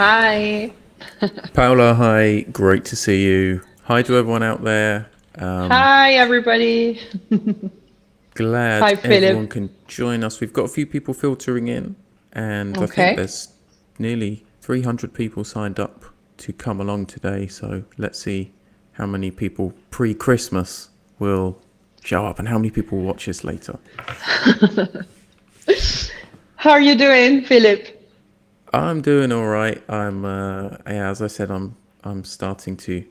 Hi. Paola, hi, great to see you. Hi to everyone out there. Hi, everybody. Glad Hi, everyone Philip. can join us. We've got a few people filtering in, and I think Okay. there's nearly 300 people signed up to come along today. So let's see how many people pre-Christmas will show up and how many people will watch this later. How are you doing, Philip? I'm doing all right. Yeah, as I said, I'm starting to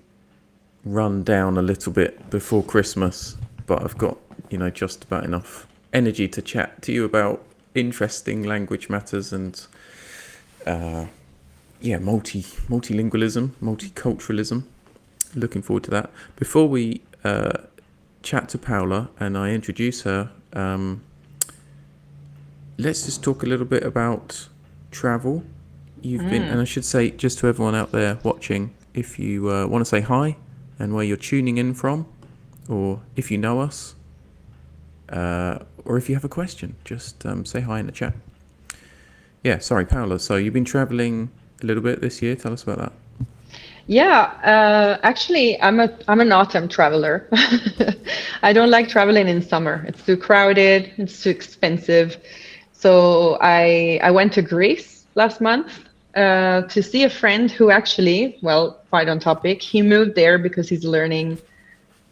run down a little bit before Christmas, but I've got, just about enough energy to chat to you about interesting language matters and yeah, multilingualism, multiculturalism. Looking forward to that. Before we chat to Paola and I introduce her, let's just talk a little bit about travel. You've been, and I should say, just to everyone out there watching, if you want to say hi and where you're tuning in from, or if you know us, or if you have a question, just say hi in the chat. Yeah, sorry, Paola. So you've been traveling a little bit this year. Tell us about that. Yeah, actually, I'm an autumn traveler. I don't like traveling in summer. It's too crowded, it's too expensive. So I went to Greece last month to see a friend who actually, well, quite on topic, he moved there because he's learning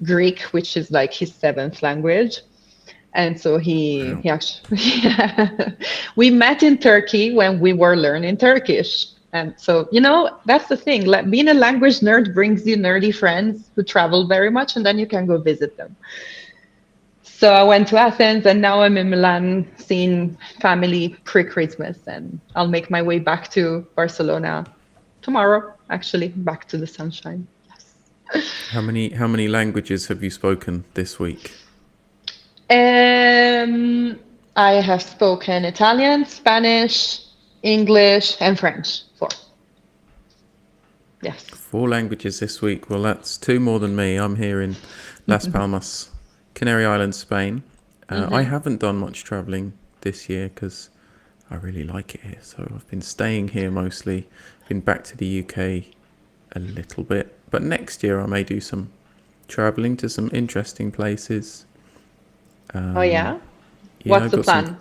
Greek, which is like his seventh language. And so Wow. he actually we met in Turkey when we were learning Turkish. And so, that's the thing. Like, being a language nerd brings you nerdy friends who travel very much, and then you can go visit them. So I went to Athens, and now I'm in Milan seeing family pre-Christmas, and I'll make my way back to Barcelona tomorrow, actually, back to the sunshine. How many languages have you spoken this week? Um, I have spoken Italian, Spanish, English, and French. Four. Yes. 4 languages this week. Well, that's two more than me. I'm here in Las Palmas, Canary Islands, Spain. I Hmm. haven't done much traveling this year because I really like it here. So I've been staying here mostly. Been back to the UK a little bit, but next year I may do some traveling to some interesting places. Oh, yeah? Yeah, What's I've the got some. plan?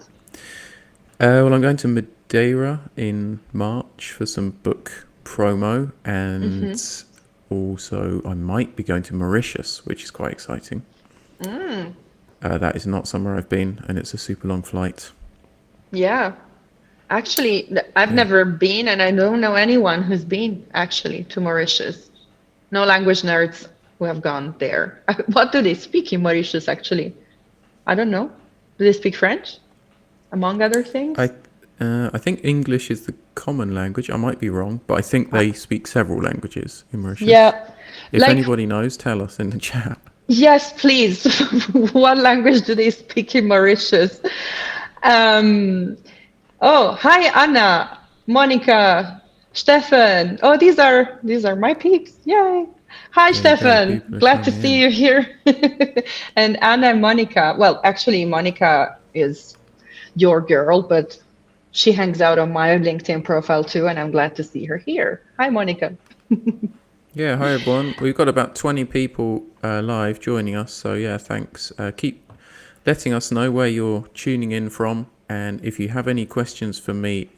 Well, I'm going to Madeira in March for some book promo, and Hmm. also I might be going to Mauritius, which is quite exciting. That is not somewhere I've been, and it's a super long flight. Yeah. Actually, I've Yeah. never been, and I don't know anyone who's been actually to Mauritius. No language nerds who have gone there. What do they speak in Mauritius, actually? I don't know. Do they speak French, among other I things? I think English is the common language. I might be wrong, but I think Uh, they speak several languages in Mauritius. yeah. If Like, anybody knows, tell us in the chat. yes, please. What language do they speak in Mauritius? Um, oh, hi, Anna, Monica, Stefan. Oh, these are my peeps. Yay. Hi, There you go. Stefan. People are Glad to coming see in. you here. And Anna and Monica. Well, actually, Monica is your girl, but she hangs out on my LinkedIn profile too, and I'm glad to see her here. Hi, Monica. Yeah, hi everyone. We've got about 20 people live joining us, so yeah, thanks. Keep letting us know where you're tuning in from, and if you have any questions for me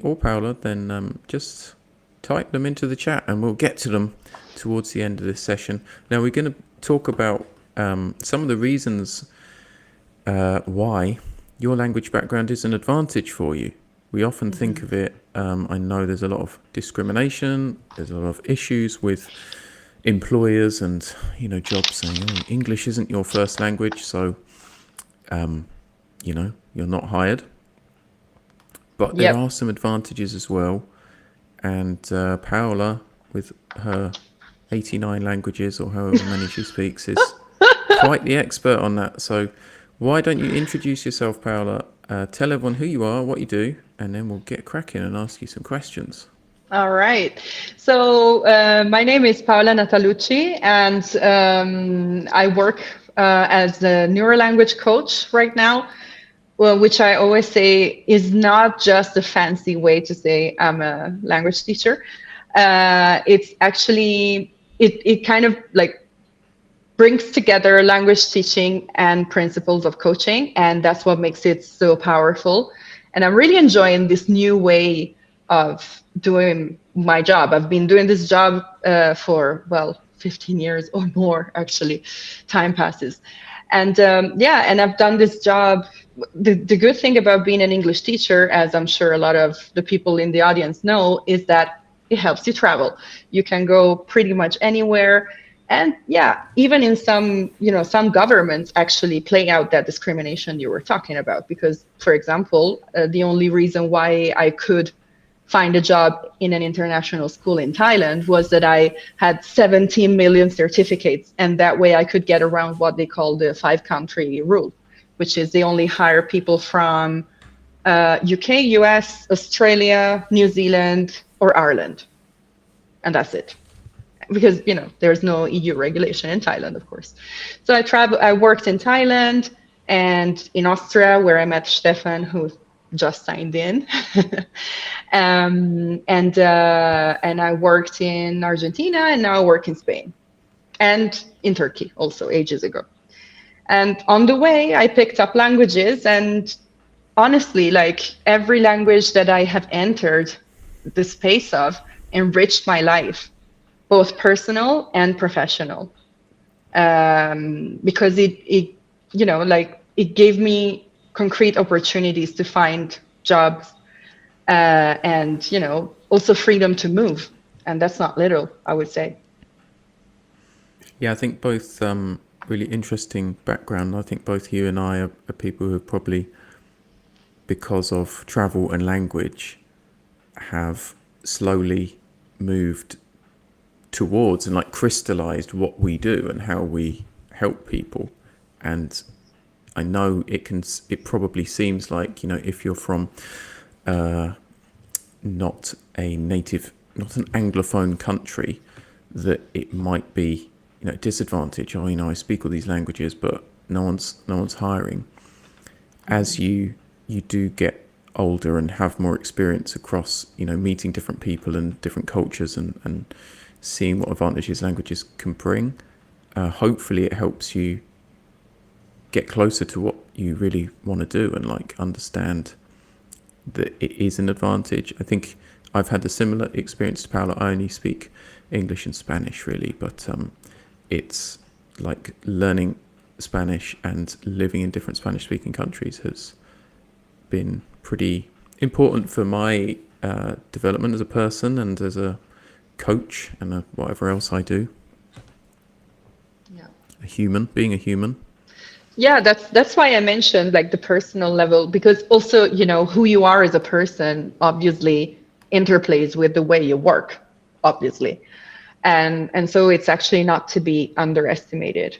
or Paola, then just type them into the chat, and we'll get to them towards the end of this session. Now we're going to talk about some of the reasons why your language background is an advantage for you. We often think of it, I know there's a lot of discrimination, there's a lot of issues with employers and, jobs saying, oh, English isn't your first language, so, you're not hired. But there are Yep. some advantages as well. And Paola, with her 89 languages or however many she speaks, is quite the expert on that. So why don't you introduce yourself, Paola? Tell everyone who you are, what you do, and then we'll get cracking and ask you some questions. All right. So my name is Paola Natalucci, and I work as a neurolanguage coach right now. Well, which I always say is not just a fancy way to say I'm a language teacher. It's actually, it kind of like brings together language teaching and principles of coaching, and that's what makes it so powerful. And I'm really enjoying this new way of doing my job. I've been doing this job for, well, 15 years or more, actually. Time passes. And yeah, and I've done this job. The good thing about being an English teacher, as I'm sure a lot of the people in the audience know, is that it helps you travel. You can go pretty much anywhere. And yeah, even in some, some governments actually play out that discrimination you were talking about. Because, for example, the only reason why I could find a job in an international school in Thailand was that I had 17 million certificates. And that way I could get around what they call the 5-country rule, which is they only hire people from UK, US, Australia, New Zealand, or Ireland. And that's it. Because, there's no EU regulation in Thailand, of course. So I worked in Thailand and in Austria, where I met Stefan, who just signed in. And I worked in Argentina, and now I work in Spain and in Turkey also ages ago. And on the way, I picked up languages, and honestly, like every language that I have entered the space of enriched my life, both personal and professional, because it gave me concrete opportunities to find jobs, and also freedom to move, and that's not little, I would say. Yeah, I think both really interesting background. I think both you and I are people who have probably, because of travel and language, have slowly moved towards and like crystallized what we do and how we help people. And I know it probably seems like, if you're from not an Anglophone country, that it might be, a disadvantage. Oh, I speak all these languages, but no one's hiring. As you do get older and have more experience across, meeting different people and different cultures and seeing what advantages languages can bring, hopefully it helps you get closer to what you really want to do and like understand that it is an advantage. I think I've had a similar experience to Paola. I only speak English and Spanish really, but it's like learning Spanish and living in different Spanish speaking countries has been pretty important for my development as a person and as a coach and whatever else I do. Yeah. Being a human. Yeah, that's why I mentioned like the personal level, because also, who you are as a person obviously interplays with the way you work, obviously. And so it's actually not to be underestimated,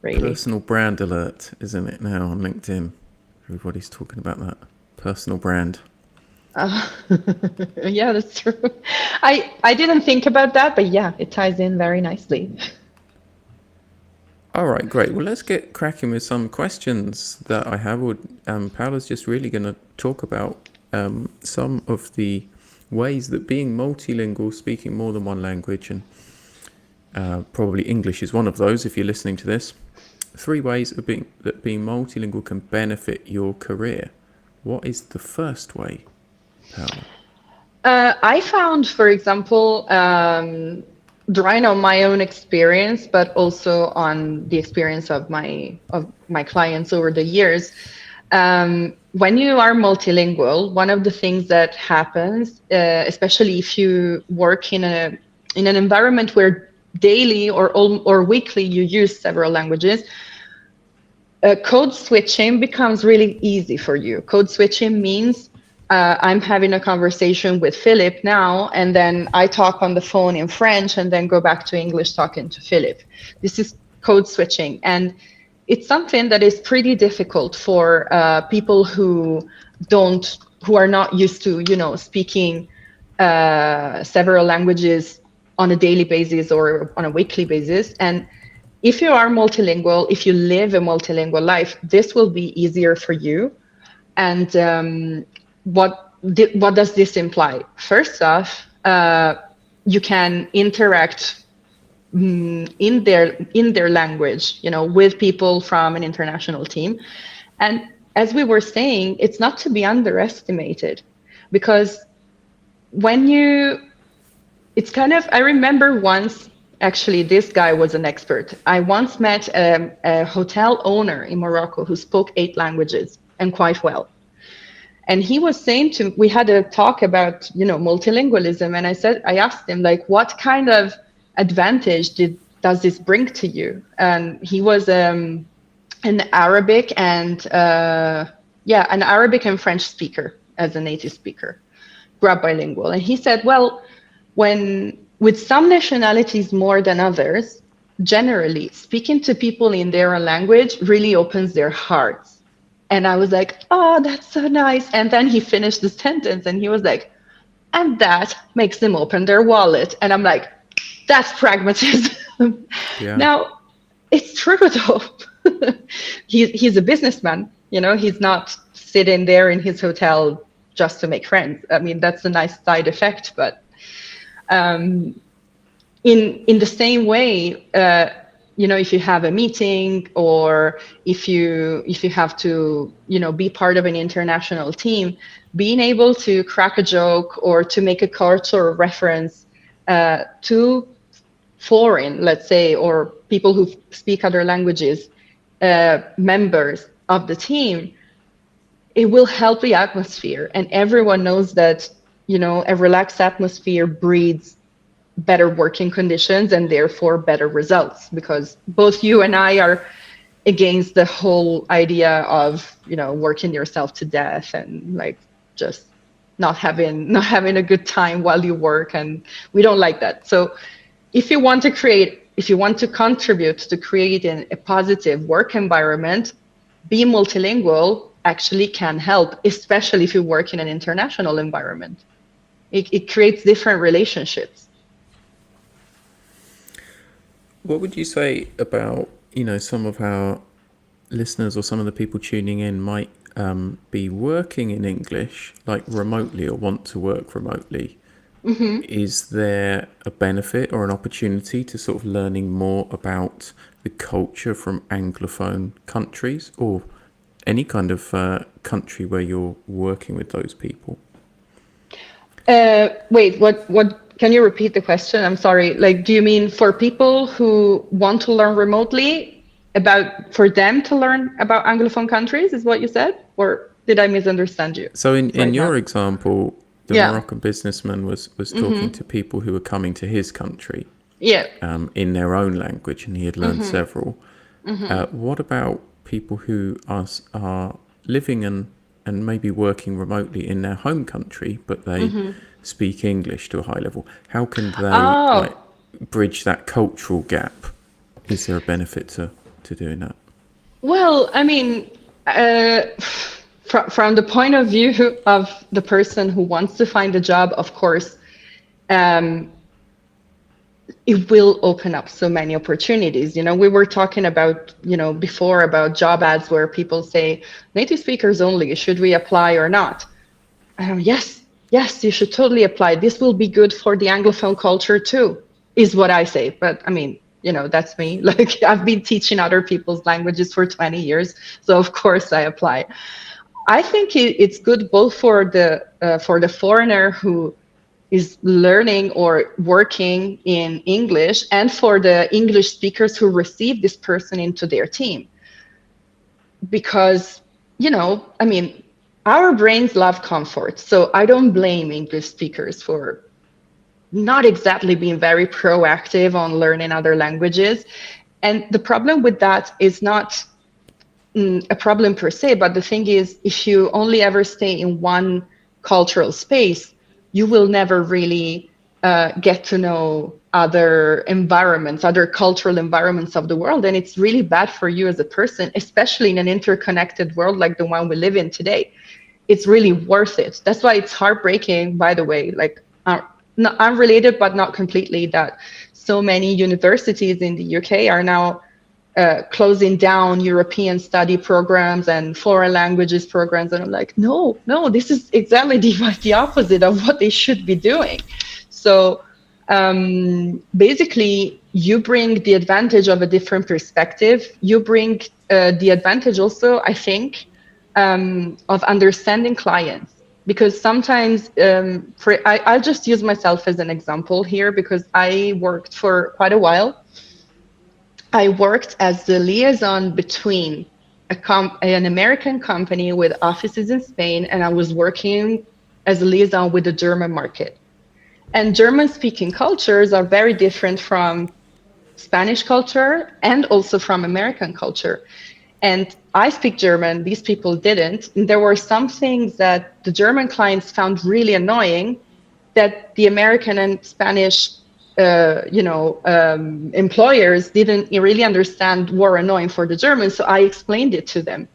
really. Personal brand alert, isn't it now on LinkedIn? Everybody's talking about that. Personal brand. Yeah, that's true. I didn't think about that, but yeah, it ties in very nicely. All right, great. Well, let's get cracking with some questions that I have. Paola's just really going to talk about some of the ways that being multilingual, speaking more than one language, and probably English is one of those if you're listening to this. 3 ways of being multilingual can benefit your career. What is the first way, Paola? I found, for example, drawing on my own experience, but also on the experience of my clients over the years. When you are multilingual, one of the things that happens, especially if you work in an environment where daily or weekly you use several languages, code switching becomes really easy for you. Code switching means I'm having a conversation with Philip now, and then I talk on the phone in French and then go back to English talking to Philip. This is code switching. And it's something that is pretty difficult for people who are not used to, speaking several languages on a daily basis or on a weekly basis. And if you are multilingual, if you live a multilingual life, this will be easier for you. And what does this imply? First off, you can interact in their language, with people from an international team. And as we were saying, it's not to be underestimated, because when you, it's kind of, I remember once, actually, this guy was an expert. I once met a hotel owner in Morocco who spoke 8 languages and quite well. And he was saying to, we had a talk about, multilingualism. And I asked him, like, what kind of advantage does this bring to you? And he was an Arabic and an Arabic and French speaker as a native speaker, grew up bilingual. And he said, well, with some nationalities more than others, generally speaking to people in their own language really opens their hearts. And I was like, oh, that's so nice. And then he finished the sentence and he was like, and that makes them open their wallet. And I'm like, that's pragmatism. Yeah. Now, it's true though. He's a businessman, he's not sitting there in his hotel just to make friends. I mean, that's a nice side effect, but in the same way, if you have a meeting, or if you have to, be part of an international team, being able to crack a joke or to make a cultural reference to foreign, let's say, or people who speak other languages, members of the team, it will help the atmosphere. And everyone knows that, a relaxed atmosphere breeds better working conditions and therefore better results, because both you and I are against the whole idea of, working yourself to death and like just not having a good time while you work. And we don't like that. So if you want to contribute to creating a positive work environment, be multilingual actually can help, especially if you work in an international environment. It creates different relationships. What would you say about, some of our listeners or some of the people tuning in might be working in English, like remotely, or want to work remotely? Mm-hmm. Is there a benefit or an opportunity to sort of learning more about the culture from Anglophone countries, or any kind of country where you're working with those people? Wait, what? Can you repeat the question? I'm sorry. Like, do you mean for people who want to learn remotely, for them to learn about Anglophone countries, is what you said? Or did I misunderstand you? So in your example, the Yeah. Moroccan businessman was talking to people who were coming to his country, Yeah. In their own language, and he had learned several. What about people who are living and maybe working remotely in their home country, but they speak English to a high level? How can they bridge that cultural gap? Is there a benefit to doing that? Well, I mean, from the point of view of the person who wants to find a job, of course, it will open up so many opportunities. We were talking about, before, about job ads where people say, native speakers only, should we apply or not? Yes, you should totally apply. This will be good for the Anglophone culture too, is what I say. But I mean, that's me. Like, I've been teaching other people's languages for 20 years. So of course I apply. I think it's good both for the foreigner who is learning or working in English, and for the English speakers who receive this person into their team. Because, I mean, our brains love comfort. So I don't blame English speakers for not exactly being very proactive on learning other languages. And the problem with that is not a problem per se, but the thing is, if you only ever stay in one cultural space, you will never really get to know other environments, other cultural environments of the world. And it's really bad for you as a person, especially in an interconnected world like the one we live in today. It's really worth it. That's why it's heartbreaking, by the way, like unrelated, but not completely, that so many universities in the UK are now closing down European study programs and foreign languages programs. And I'm like, no, no, this is exactly the opposite of what they should be doing. So basically, you bring the advantage of a different perspective. You bring the advantage also, I think, of understanding clients. Because sometimes, I'll just use myself as an example here, because I worked for quite a while. I worked as the liaison between an American company with offices in Spain, and I was working as a liaison with the German market. And German-speaking cultures are very different from Spanish culture and also from American culture. And I speak German, these people didn't. And there were some things that the German clients found really annoying that the American and Spanish employers didn't really understand were annoying for the Germans. So I explained it to them.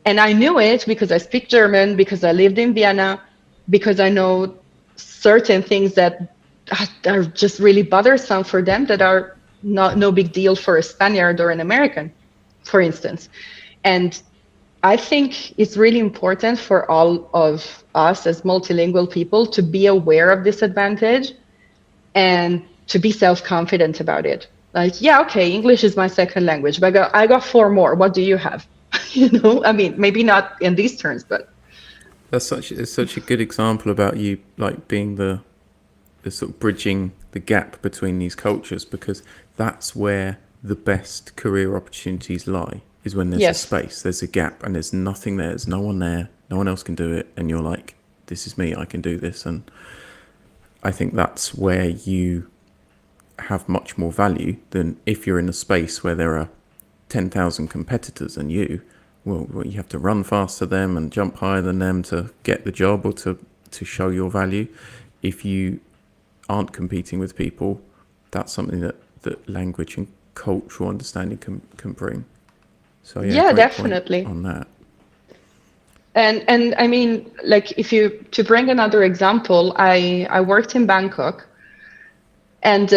And I knew it because I speak German, because I lived in Vienna, because I know certain things that are just really bothersome for them that are no big deal for a Spaniard or an American, for instance. And I think it's really important for all of us as multilingual people to be aware of this advantage and to be self-confident about it. Like, yeah, okay, English is my second language, but I got four more. What do you have? I mean, maybe not in these terms, but It's such a good example about you like being the sort of bridging the gap between these cultures, because that's where the best career opportunities lie, is when there's a space, there's a gap, and there's nothing there, there's no one there, no one else can do it, and you're like, this is me, I can do this. And I think that's where you have much more value than if you're in a space where there are 10,000 competitors and well, you have to run faster than them and jump higher than them to get the job or to show your value. If you aren't competing with people, that's something that language and cultural understanding can bring. So yeah, great definitely. point on that. And I mean, like, to bring another example, I worked in Bangkok, and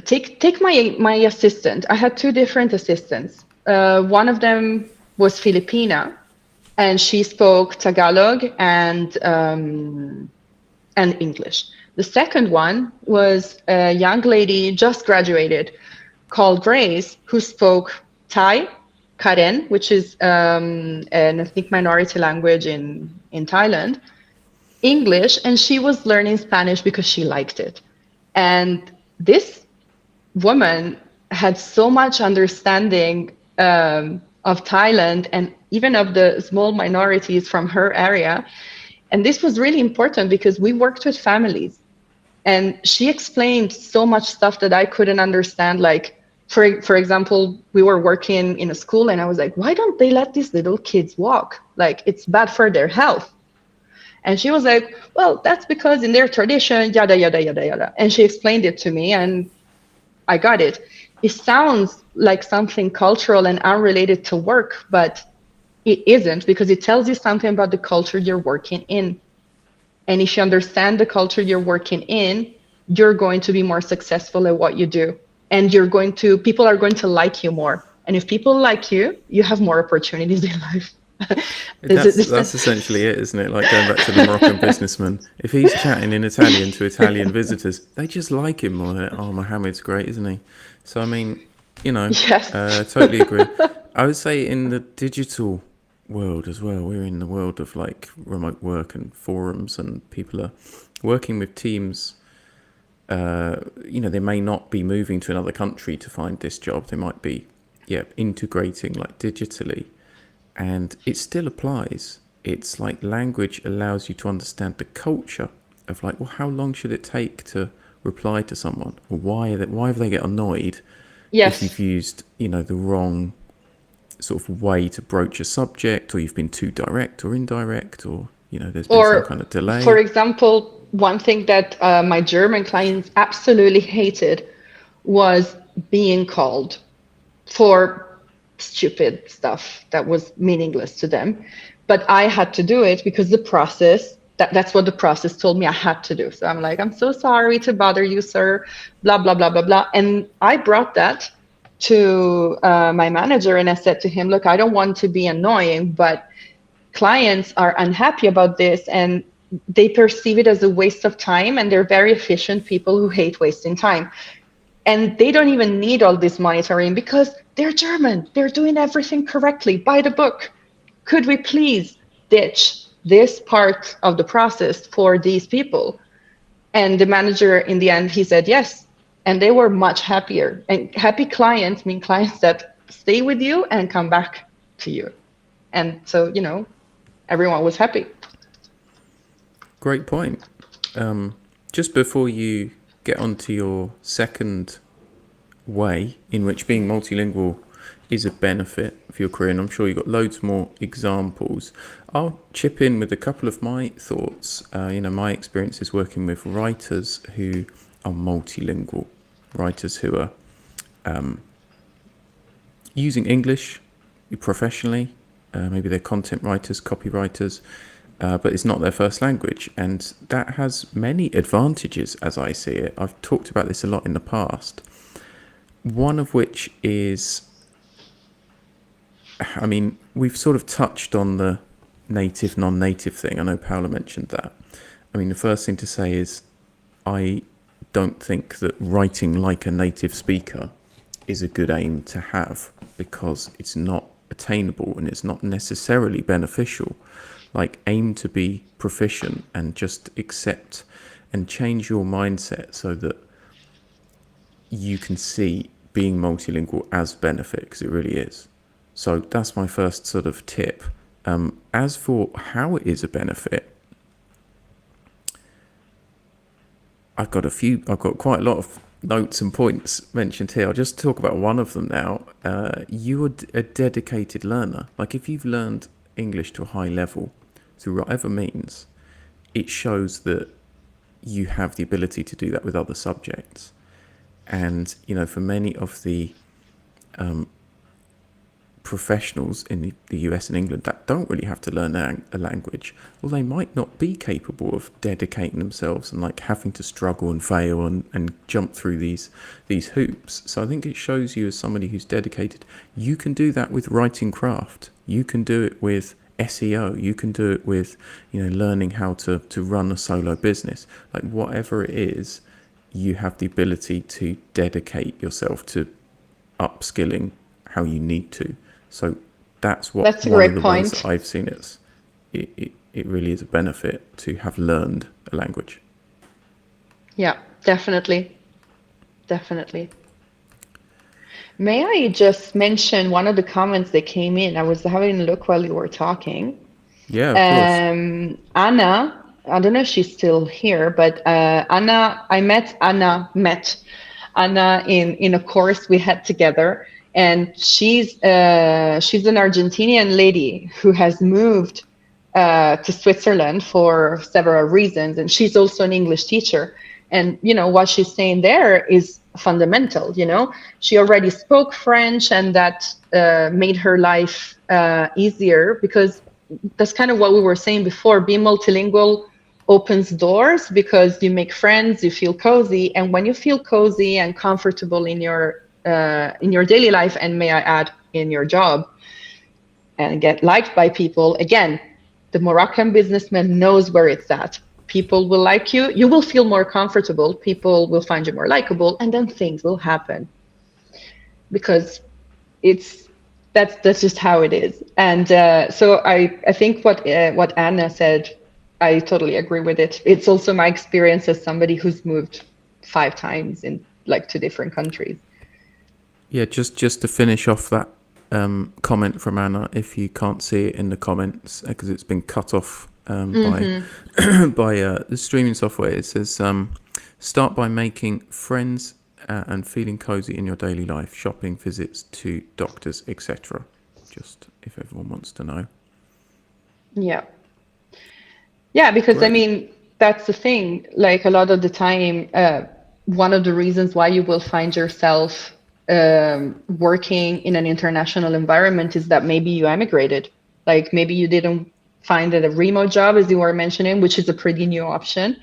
take my assistant. I had two different assistants. One of them was Filipina, and she spoke Tagalog and English. The second one was a young lady just graduated called Grace, who spoke Thai, Karen, which is an ethnic minority language in Thailand, English, and she was learning Spanish because she liked it. And this woman had so much understanding of Thailand and even of the small minorities from her area. And this was really important because we worked with families. And she explained so much stuff that I couldn't understand. Like, for example, we were working in a school and I was like, why don't they let these little kids walk? Like, it's bad for their health. And she was like, well, that's because in their tradition, yada, yada, yada, yada. And she explained it to me and I got it. It sounds like something cultural and unrelated to work, but it isn't, because it tells you something about the culture you're working in. And if you understand the culture you're working in, you're going to be more successful at what you do. And people are going to like you more. And if people like you, you have more opportunities in life. That's essentially it, isn't it? Like going back to the Moroccan businessman. If he's chatting in Italian to Italian visitors, they just like him more. Oh, Mohammed's great, isn't he? So, I mean, Yes. Totally agree. I would say in the digital world as well, we're in the world of like remote work and forums, and people are working with teams. They may not be moving to another country to find this job. They might be, integrating like digitally, and it still applies. It's like language allows you to understand the culture of like, well, how long should it take to reply to someone, or why have they get annoyed if you've used the wrong sort of way to broach a subject, or you've been too direct or indirect, or there's been some kind of delay. For example, one thing that my German clients absolutely hated was being called for stupid stuff that was meaningless to them. But I had to do it because that's what the process told me I had to do. So I'm like, I'm so sorry to bother you, sir, blah, blah, blah, blah, blah. And I brought that to my manager, and I said to him, look, I don't want to be annoying, but clients are unhappy about this, and they perceive it as a waste of time, and they're very efficient people who hate wasting time. And they don't even need all this monitoring because they're German. They're doing everything correctly by the book. Could we please ditch this part of the process for these people? And the manager, in the end, he said yes. And they were much happier. And happy clients mean clients that stay with you and come back to you. And so, everyone was happy. Great point. Just before you get onto your second way in which being multilingual is a benefit for your career, and I'm sure you've got loads more examples, I'll chip in with a couple of my thoughts. My experiences working with writers who are multilingual, writers who are using English professionally, maybe they're content writers, copywriters, but it's not their first language. And that has many advantages as I see it. I've talked about this a lot in the past. One of which is, we've sort of touched on the native, non-native thing. I know Paola mentioned that. The first thing to say is I don't think that writing like a native speaker is a good aim to have, because it's not attainable and it's not necessarily beneficial. Like, aim to be proficient and just accept and change your mindset so that you can see being multilingual as benefit, because it really is. So that's my first sort of tip. As for how it is a benefit, I've got quite a lot of notes and points mentioned here. I'll just talk about one of them now. You're a dedicated learner. Like, if you've learned English to a high level through whatever means, it shows that you have the ability to do that with other subjects. And, for many of the professionals in the US and England that don't really have to learn a language, well, they might not be capable of dedicating themselves and like having to struggle and fail and jump through these hoops. So I think it shows you, as somebody who's dedicated, you can do that with writing craft. You can do it with SEO. You can do it with, learning how to run a solo business. Like, whatever it is, you have the ability to dedicate yourself to upskilling how you need to. So that's a one great of the point. Ways that I've seen it really is a benefit to have learned a language. Yeah, definitely. May I just mention one of the comments that came in? I was having a look while you were talking. Yeah, of course. Anna, I don't know if she's still here, but I met Anna in a course we had together. And she's an Argentinian lady who has moved to Switzerland for several reasons, and she's also an English teacher. And what she's saying there is fundamental. She already spoke French, and that made her life easier, because that's kind of what we were saying before. Being multilingual opens doors because you make friends, you feel cozy, and when you feel cozy and comfortable in your daily life, and may I add, in your job, and get liked by people, again, the Moroccan businessman knows where it's at. People will like you. You will feel more comfortable. People will find you more likable, and then things will happen, because that's just how it is. And so I think what Anna said, I totally agree with it. It's also my experience as somebody who's moved 5 times in like 2 different countries. Yeah, just to finish off that comment from Anna, if you can't see it in the comments because it's been cut off by the streaming software, it says start by making friends and feeling cozy in your daily life, shopping, visits to doctors, etc. Just if everyone wants to know. Yeah, because Great. that's the thing. Like, a lot of the time, one of the reasons why you will find yourself working in an international environment is that maybe you emigrated. Like, maybe you didn't find a remote job, as you were mentioning, which is a pretty new option.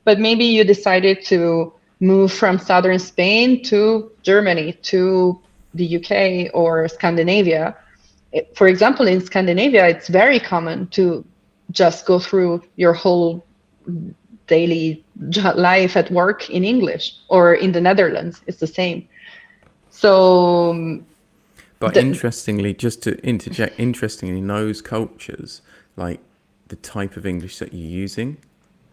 But maybe you decided to move from southern Spain to Germany, to the UK or Scandinavia, for example, in Scandinavia, it's very common to just go through your whole daily life at work in English, or in the Netherlands, it's the same. So, But the, interestingly, just to interject, interestingly, in those cultures, like the type of English that you're using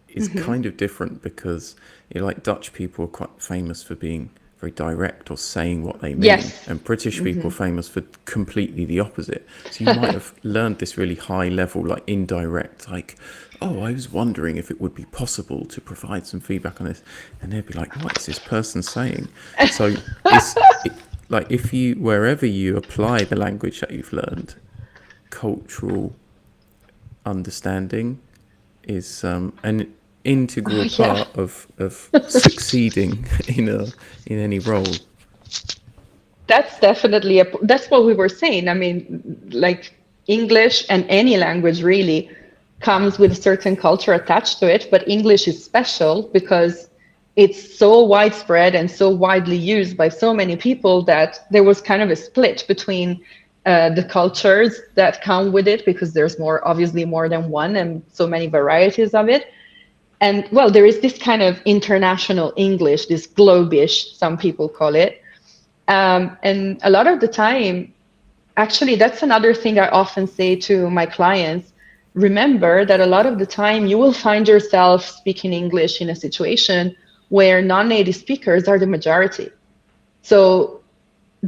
is kind of different because, like Dutch people are quite famous for being very direct or saying what they mean, yes, and British people are famous for completely the opposite. So you might have learned this really high level, like indirect, like, oh, I was wondering if it would be possible to provide some feedback on this, and they'd be like, what is this person saying? So like if you, wherever you apply the language that you've learned, cultural understanding is an oh, integral yeah. part of succeeding in any role. That's definitely that's what we were saying. I mean, like English and any language really comes with a certain culture attached to it, but English is special because it's so widespread and so widely used by so many people that there was kind of a split between the cultures that come with it, because there's more, obviously more than one, and so many varieties of it. And well, there is this kind of international English, this globish, some people call it. And a lot of the time, actually, that's another thing I often say to my clients. Remember that a lot of the time you will find yourself speaking English in a situation where non-native speakers are the majority. So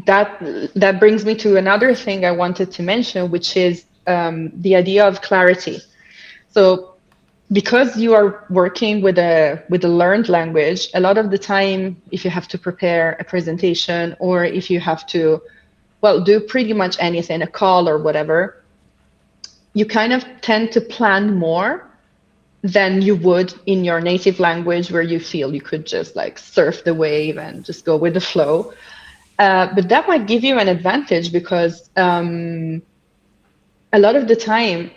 that brings me to another thing I wanted to mention, which is the idea of clarity. So because you are working with a learned language, a lot of the time, if you have to prepare a presentation, or if you have to, well, do pretty much anything, a call or whatever, you kind of tend to plan more than you would in your native language, where you feel you could just like surf the wave and just go with the flow. But that might give you an advantage because a lot of the time,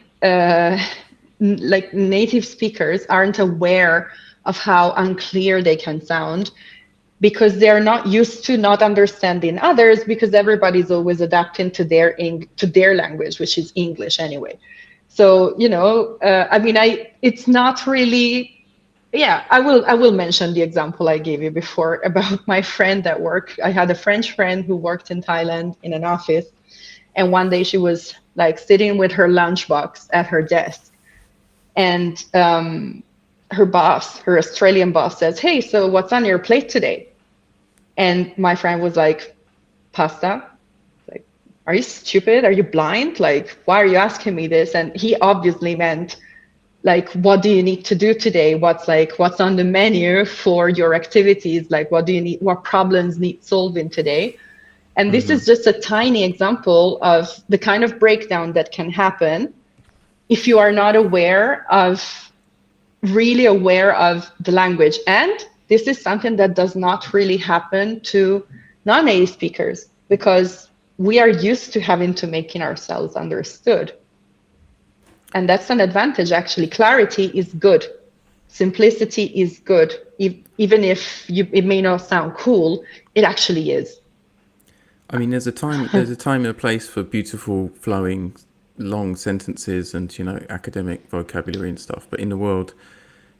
like native speakers aren't aware of how unclear they can sound, because they're not used to not understanding others, because everybody's always adapting to their language, which is English anyway. So, I mean, it's not really, yeah, I will mention the example I gave you before about my friend at work. I had a French friend who worked in Thailand in an office, and one day she was like sitting with her lunchbox at her desk, and her Australian boss says, "Hey, so what's on your plate today?" And my friend was like, "Pasta." Like, are you stupid? Are you blind? Like, why are you asking me this? And he obviously meant, like, what do you need to do today? What's on the menu for your activities? Like, what do you need? What problems need solving today? And this is just a tiny example of the kind of breakdown that can happen if you are not really aware of the language. And this is something that does not really happen to non-native speakers, because we are used to having to making ourselves understood. And that's an advantage, actually. Clarity is good. Simplicity is good. Even if it may not sound cool, it actually is. I mean, there's a time and a place for beautiful, flowing, long sentences and academic vocabulary and stuff. But in the world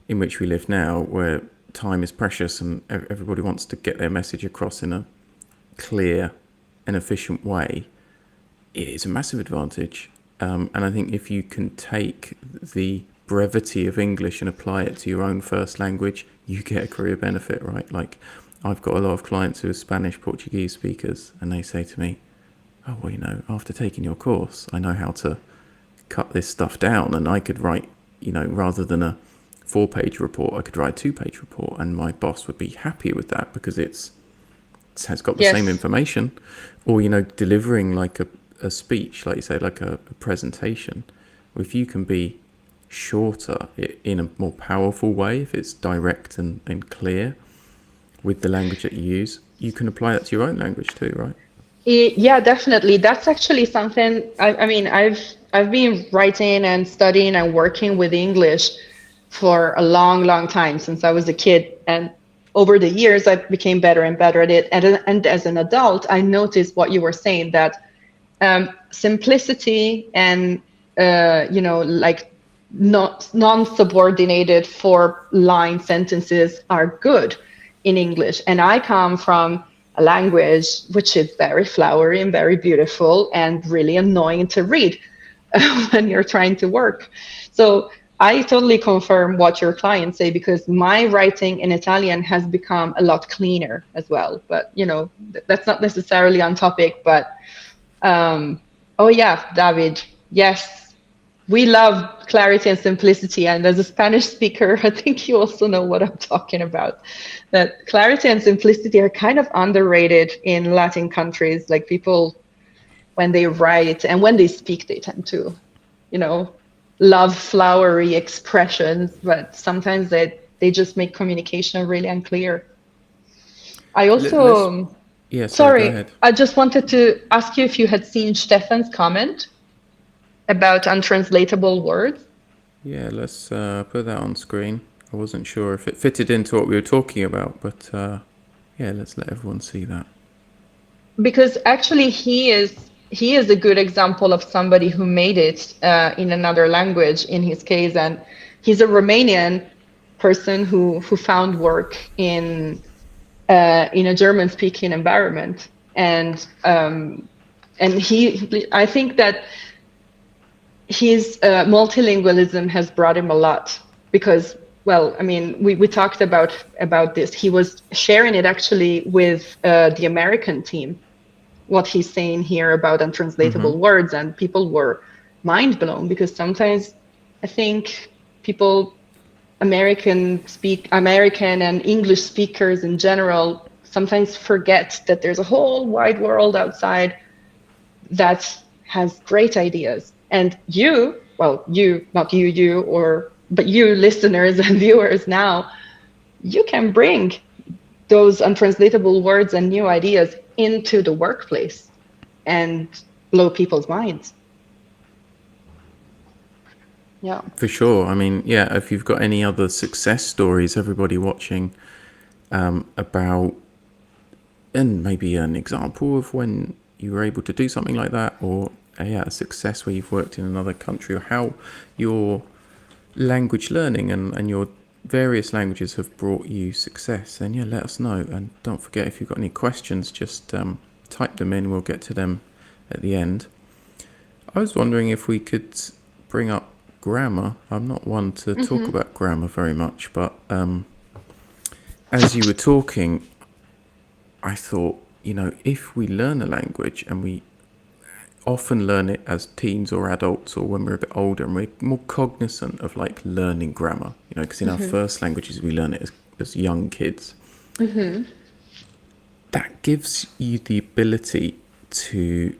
in which we live now, where time is precious and everybody wants to get their message across in a clear and efficient way, it is a massive advantage. And I think if you can take the brevity of English and apply it to your own first language, you get a career benefit, right? Like, I've got a lot of clients who are Spanish, Portuguese speakers, and they say to me, oh, well, after taking your course, I know how to cut this stuff down, and I could write, rather than a 4-page report, I could write a 2-page report, and my boss would be happier with that because it has got the same Yes. information. Or, delivering like a speech, like you say, like a presentation. If you can be shorter in a more powerful way, if it's direct and clear with the language that you use, you can apply that to your own language too, right? Yeah, definitely. That's actually something. I mean, I've been writing and studying and working with English for a long, long time, since I was a kid. And over the years, I became better and better at it. And as an adult, I noticed what you were saying, that simplicity and, like not non-subordinated 4-line sentences are good in English. And I come from a language which is very flowery and very beautiful and really annoying to read when you're trying to work. So I totally confirm what your clients say, because my writing in Italian has become a lot cleaner as well. But, that's not necessarily on topic. But, oh yeah, David, yes, we love clarity and simplicity. And as a Spanish speaker, I think you also know what I'm talking about. That clarity and simplicity are kind of underrated in Latin countries. Like, people, when they write and when they speak, they tend to, love flowery expressions, but sometimes they just make communication really unclear. I also, Yeah, sorry, go sorry, ahead. I just wanted to ask you if you had seen Stefan's comment about untranslatable words. Yeah, let's put that on screen. I wasn't sure if it fitted into what we were talking about, but yeah, let's let everyone see that. Because actually he is a good example of somebody who made it in another language in his case. And he's a Romanian person who found work in a German speaking environment. And I think that his multilingualism has brought him a lot, because, well, I mean, we talked about this. He was sharing it actually with the American team, what he's saying here about untranslatable words, and people were mind blown, because sometimes I think people, American and English speakers in general, sometimes forget that there's a whole wide world outside that has great ideas. And you, not you, but you listeners and viewers now, you can bring those untranslatable words and new ideas into the workplace and blow people's minds. Yeah. For sure. I mean, yeah, if you've got any other success stories, everybody watching, about, and maybe an example of when you were able to do something like that, or a success where you've worked in another country, or how your language learning and your various languages have brought you success, then yeah, let us know. And don't forget, if you've got any questions, just type them in. We'll get to them at the end. I was wondering if we could bring up grammar. I'm not one to talk about grammar very much, but as you were talking, I thought, if we learn a language, and we often learn it as teens or adults, or when we're a bit older, and we're more cognizant of like learning grammar, because in our first languages we learn it as young kids. That gives you the ability to,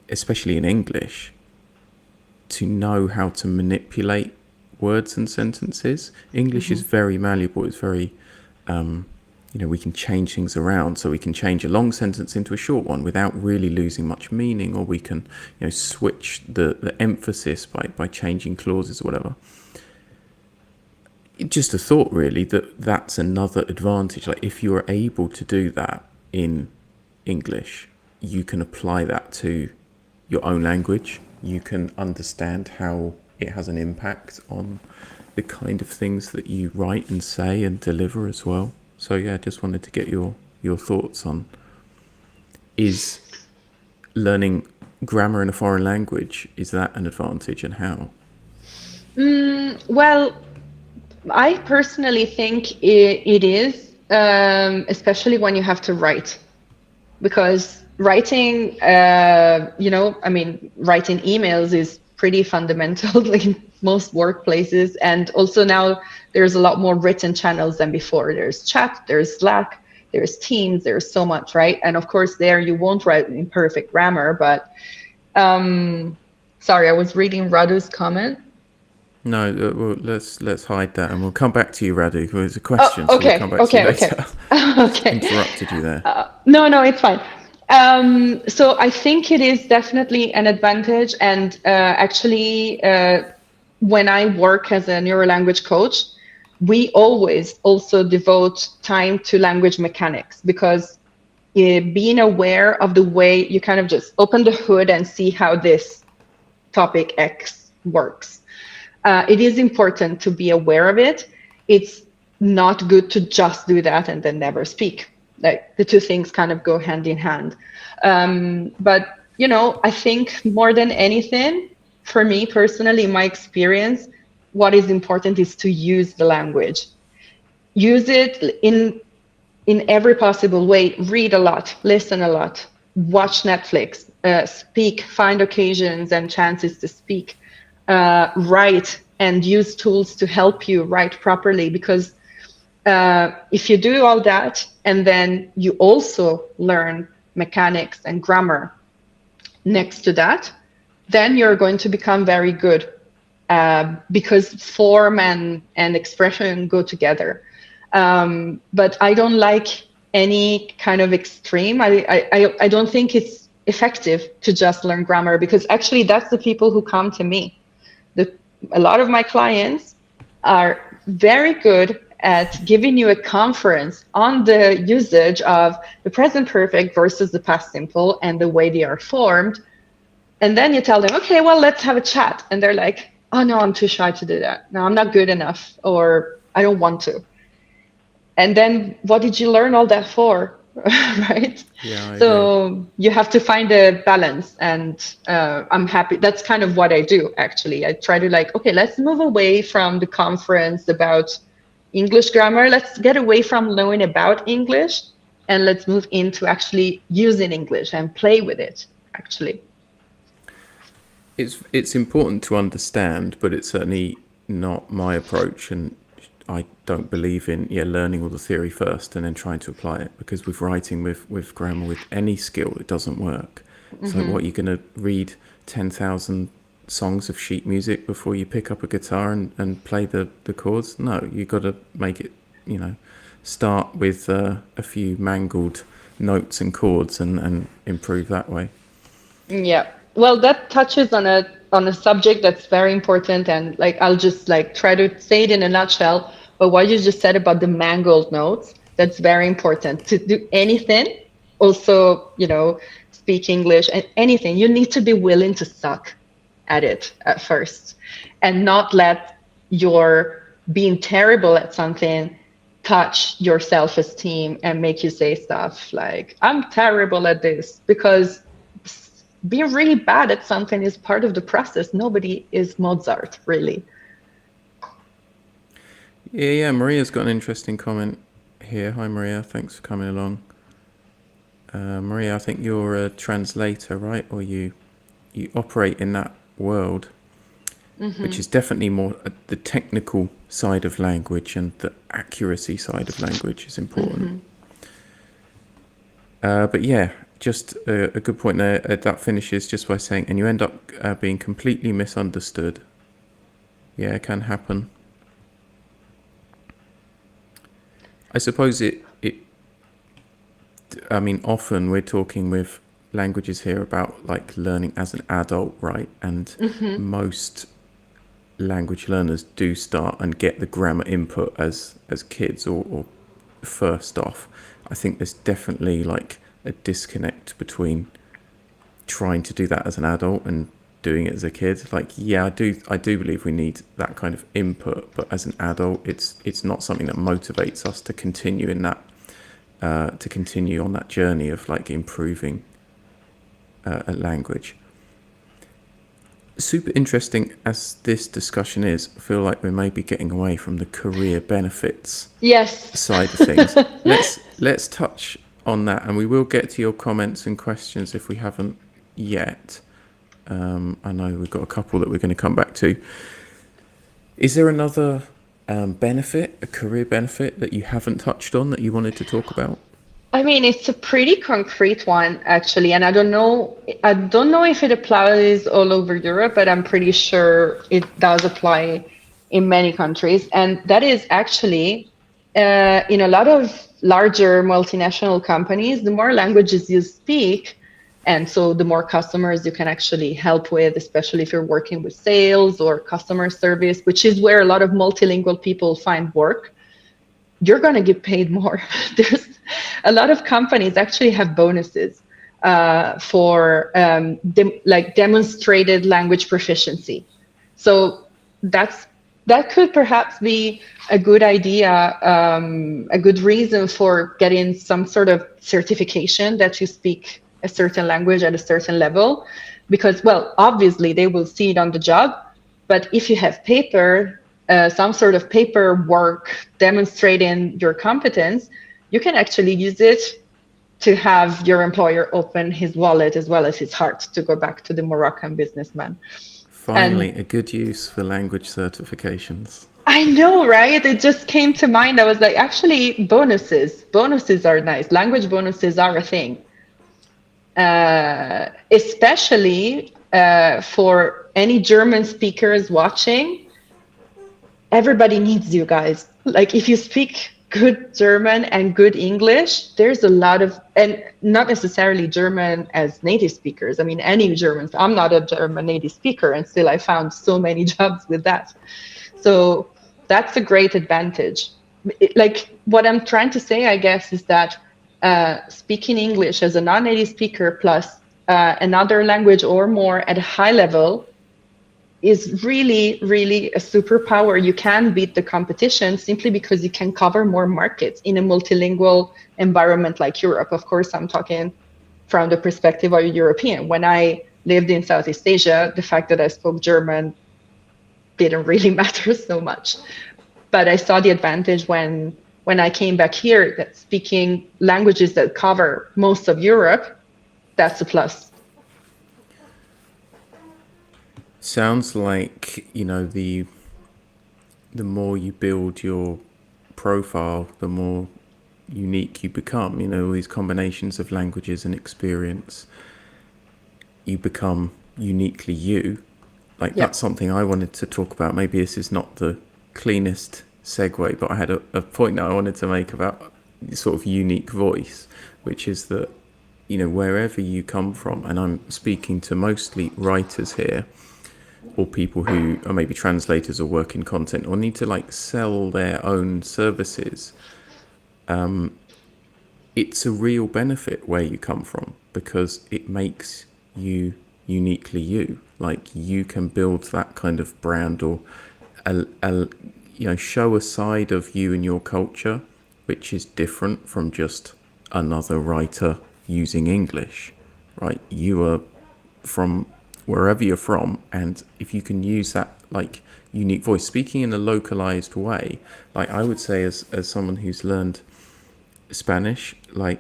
especially in English, to know how to manipulate words and sentences. English is very malleable. It's very, we can change things around. So we can change a long sentence into a short one without really losing much meaning, or we can, switch the emphasis by changing clauses or whatever. Just a thought, really, that's another advantage. Like, if you're able to do that in English, you can apply that to your own language. You can understand how it has an impact on the kind of things that you write and say and deliver as well. So yeah, just wanted to get your thoughts on, is learning grammar in a foreign language, is that an advantage, and how? Well, I personally think it is, especially when you have to write, because writing, writing emails is pretty fundamental in most workplaces. And also now there's a lot more written channels than before. There's chat, there's Slack, there's Teams, there's so much, right? And of course there you won't write in perfect grammar, but sorry, I was reading Radu's comment. No, well, let's hide that, and we'll come back to you, Radu. There's a question, okay, so we'll come back to you later. Okay. Interrupted you there. No, it's fine. So I think it is definitely an advantage. And actually, when I work as a neurolanguage coach, we always also devote time to language mechanics, because being aware of the way you kind of just open the hood and see how this topic X works. It is important to be aware of it. It's not good to just do that and then never speak. Like the two things kind of go hand in hand. But, you know, I think more than anything, for me personally, in my experience, what is important is to use the language. Use it in every possible way. Read a lot, listen a lot, watch Netflix, speak, find occasions and chances to speak, write, and use tools to help you write properly. Because if you do all that and then you also learn mechanics and grammar next to that, then you're going to become very good, because form and expression go together. But I don't like any kind of extreme. I don't think it's effective to just learn grammar, because actually that's the people who come to me. A lot of my clients are very good at giving you a conference on the usage of the present perfect versus the past simple and the way they are formed. And then you tell them, okay, well, let's have a chat. And they're like, oh, no, I'm too shy to do that. No, I'm not good enough, or I don't want to. And then what did you learn all that for? Right? Yeah, I So agree. you have to find a balance. And I'm happy. That's kind of what I do, actually. I try to like, okay, let's move away from the conference about English grammar. Let's get away from knowing about English, and let's move into actually using English and play with it, actually. It's important to understand, but it's certainly not my approach, and I don't believe in learning all the theory first and then trying to apply it, because with writing, with grammar, with any skill, it doesn't work. So what, you're going to read 10,000 songs of sheet music before you pick up a guitar and play the chords? No, you've got to make it, start with a few mangled notes and chords and improve that way. Yeah. Well, that touches on a subject that's very important, and like I'll just like try to say it in a nutshell. But what you just said about the mangled notes, that's very important. To do anything, also, speak English and anything, you need to be willing to suck at it at first, and not let your being terrible at something touch your self-esteem and make you say stuff like, I'm terrible at this, because being really bad at something is part of the process. Nobody is Mozart, really. Yeah, Maria's got an interesting comment here. Hi, Maria. Thanks for coming along. Maria, I think you're a translator, right? Or you operate in that world, which is definitely more the technical side of language, and the accuracy side of language is important. But yeah, just a good point there. That finishes just by saying, and you end up being completely misunderstood. Yeah, it can happen. I suppose I mean, often we're talking with languages here about like learning as an adult, right? And most language learners do start and get the grammar input as kids or first off. I think there's definitely like a disconnect between trying to do that as an adult and doing it as a kid. Like, yeah, I do believe we need that kind of input, but as an adult, it's not something that motivates us to continue in that, to continue on that journey of like improving a language. Super interesting as this discussion is, I feel like we're maybe getting away from the career benefits Yes. side of things. Let's touch on that, and we will get to your comments and questions if we haven't yet. I know we've got a couple that we're going to come back to. Is there another benefit, a career benefit that you haven't touched on that you wanted to talk about? I mean, it's a pretty concrete one, actually, and I don't know if it applies all over Europe, but I'm pretty sure it does apply in many countries. And that is actually in a lot of larger multinational companies, the more languages you speak And so the more customers you can actually help with, especially if you're working with sales or customer service, which is where a lot of multilingual people find work, you're going to get paid more. There's a lot of companies actually have bonuses for like demonstrated language proficiency. So that could perhaps be a good idea, a good reason for getting some sort of certification that you speak a certain language at a certain level, because, well, obviously they will see it on the job, but if you have paper, some sort of paperwork demonstrating your competence, you can actually use it to have your employer open his wallet as well as his heart, to go back to the Moroccan businessman. Finally, And a good use for language certifications. I know, right? It just came to mind. I was like, actually, bonuses are nice. Language bonuses are a thing, especially for any German speakers watching. Everybody needs you guys. Like, if you speak good German and good English, there's a lot of, and not necessarily German as native speakers. I mean, any Germans. I'm not a German native speaker, and still I found so many jobs with that. So that's a great advantage. Like, what I'm trying to say, I guess, is that speaking English as a non-native speaker plus another language or more at a high level is really, really a superpower. You can beat the competition simply because you can cover more markets in a multilingual environment like Europe. Of course, I'm talking from the perspective of a European. When I lived in Southeast Asia, the fact that I spoke German didn't really matter so much. But I saw the advantage when I came back here, that speaking languages that cover most of Europe, that's a plus. Sounds like, the more you build your profile, the more unique you become. All these combinations of languages and experience, you become uniquely you. Like, Yeah. that's something I wanted to talk about. Maybe this is not the cleanest segue, but I had a point that I wanted to make about sort of unique voice, which is that, wherever you come from, and I'm speaking to mostly writers here, or people who are maybe translators or work in content or need to like sell their own services, it's a real benefit where you come from, because it makes you uniquely you. Like, you can build that kind of brand, or show a side of you and your culture which is different from just another writer using English, right? You are from wherever you're from, and if you can use that like unique voice, speaking in a localized way, like I would say, as someone who's learned Spanish, like,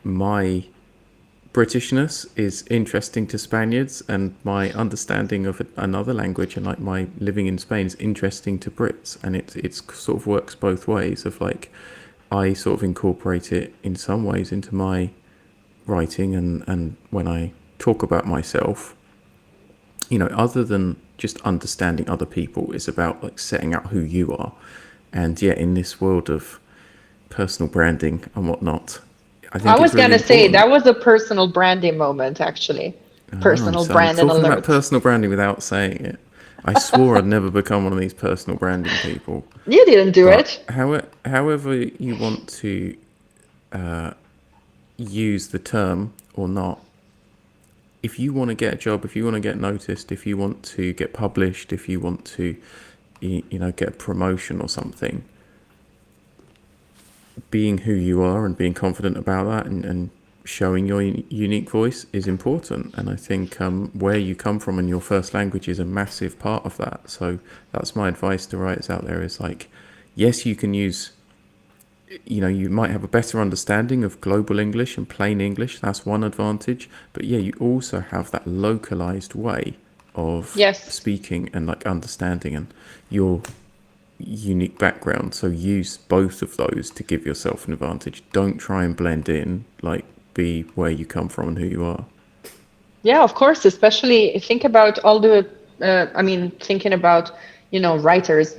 my Britishness is interesting to Spaniards, and my understanding of another language and like my living in Spain is interesting to Brits, and it's sort of works both ways. Of like, I sort of incorporate it in some ways into my writing, and when I talk about myself, other than just understanding other people, it's about like setting out who you are. And yeah, in this world of personal branding and whatnot, I I think was it's really gonna say important. that was a personal branding moment, actually. Oh, Personal I'm brand and talking about alert. personal branding without saying it. I swore I'd never become one of these personal branding people. You didn't do But it. however you want to use the term or not, if you want to get a job, if you want to get noticed, if you want to get published, if you want to, get a promotion or something, being who you are and being confident about that, and showing your unique voice is important. And I think where you come from and your first language is a massive part of that. So that's my advice to writers out there, is like, yes, you can use, you might have a better understanding of global English and plain English. That's one advantage. But yeah, you also have that localized way of Yes. speaking and like understanding, and your unique background. So use both of those to give yourself an advantage. Don't try and blend in. Like, be where you come from and who you are. Yeah, of course, especially think about all thinking about, writers,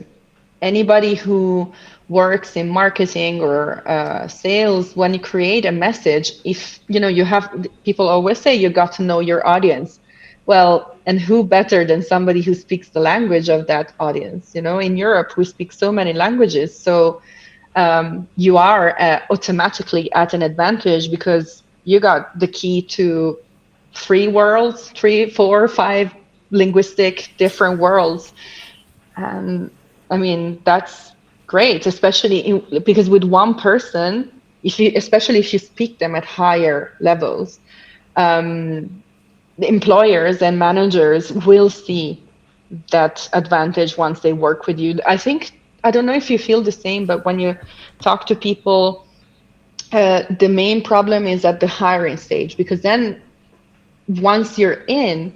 anybody who works in marketing or sales, when you create a message, if you have, people always say you got to know your audience. Well, and who better than somebody who speaks the language of that audience? In Europe, we speak so many languages. So you are automatically at an advantage because you got the key to three worlds, three, four, five linguistic different worlds. And I mean, that's great, especially because with one person, especially if you speak them at higher levels, the employers and managers will see that advantage once they work with you. I don't know if you feel the same, but when you talk to people, the main problem is at the hiring stage, because then once you're in,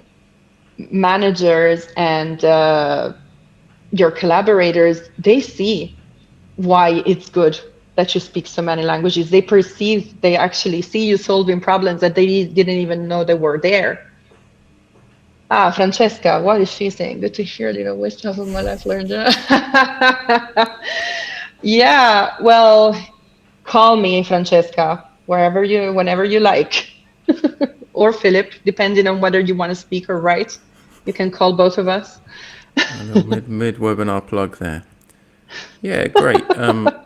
managers and your collaborators, they see why it's good that you speak so many languages. They actually see you solving problems that they didn't even know they were there. Ah, Francesca, what is she saying? Good to hear, which half of my life learned. Yeah, well, call me, Francesca, whenever you like. Or Philip, depending on whether you want to speak or write. You can call both of us. A little mid webinar plug there. Yeah, great.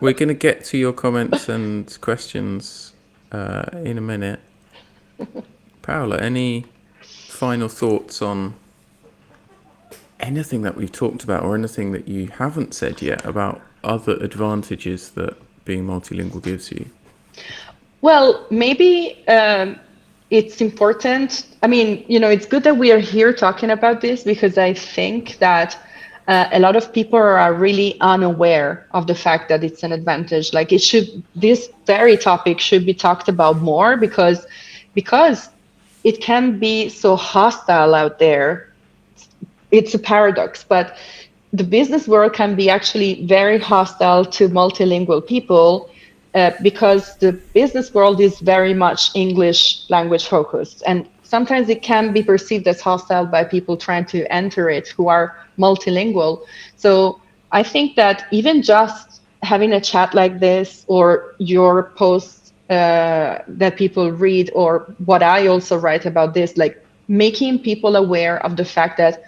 We're going to get to your comments and questions in a minute. Paola, any final thoughts on anything that we've talked about, or anything that you haven't said yet about other advantages that being multilingual gives you? Well, maybe it's important. I mean, it's good that we are here talking about this, because I think that a lot of people are really unaware of the fact that it's an advantage. Like this very topic should be talked about more, because it can be so hostile out there. It's a paradox, but the business world can be actually very hostile to multilingual people, because the business world is very much English language focused. And sometimes it can be perceived as hostile by people trying to enter it who are multilingual. So I think that even just having a chat like this, or your posts that people read, or what I also write about this, like making people aware of the fact that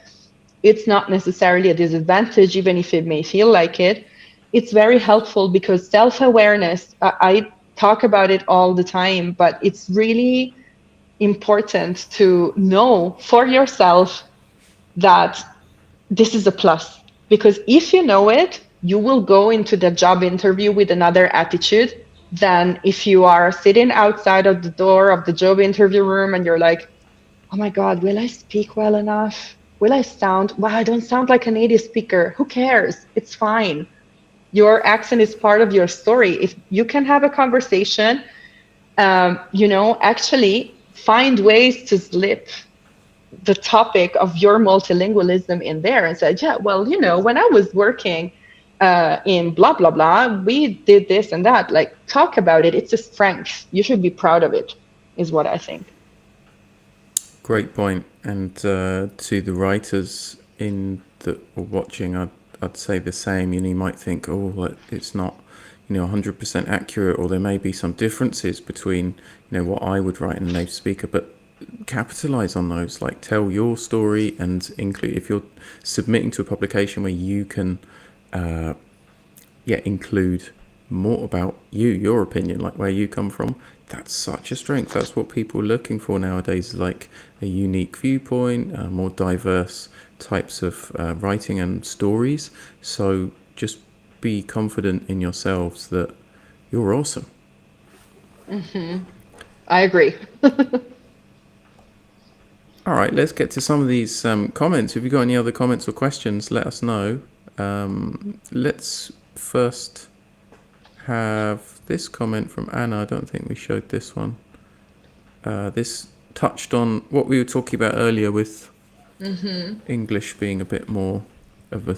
it's not necessarily a disadvantage, even if it may feel like it. It's very helpful, because self-awareness, I talk about it all the time, but it's really important to know for yourself that this is a plus. Because if you know it, you will go into the job interview with another attitude than if you are sitting outside of the door of the job interview room and you're like, oh my God, will I speak well enough? Will I sound, well, I don't sound like a native speaker. Who cares? It's fine. Your accent is part of your story. If you can have a conversation, actually find ways to slip the topic of your multilingualism in there and say, yeah, well, when I was working in blah, blah, blah, we did this and that. Like, talk about it. It's a strength. You should be proud of it, is what I think. Great point. And to the writers watching, I'd say the same. You might think, oh, it's not 100% accurate, or there may be some differences between what I would write and a native speaker, but capitalize on those. Like, tell your story and include, if you're submitting to a publication where you can include more about your opinion, like where you come from. That's such a strength. That's what people are looking for nowadays, like a unique viewpoint, more diverse types of writing and stories. So just be confident in yourselves that you're awesome. Mm-hmm. I agree. All right, let's get to some of these comments. If you've got any other comments or questions, let us know. Let's first have this comment from Anna. I don't think we showed this one. This touched on what we were talking about earlier with English being a bit more of a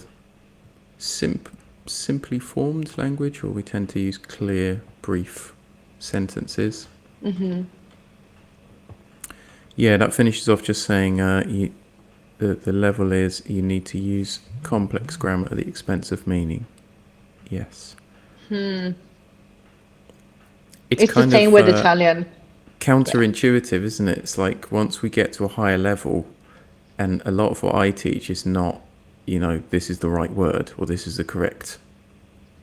simply formed language, or we tend to use clear, brief sentences. Mm-hmm. Yeah, that finishes off just saying the level is you need to use complex grammar at the expense of meaning. Yes. It's It's the kind same of with Italian. Yeah. counterintuitive, isn't it? It's like once we get to a higher level, and a lot of what I teach is not, this is the right word or this is the correct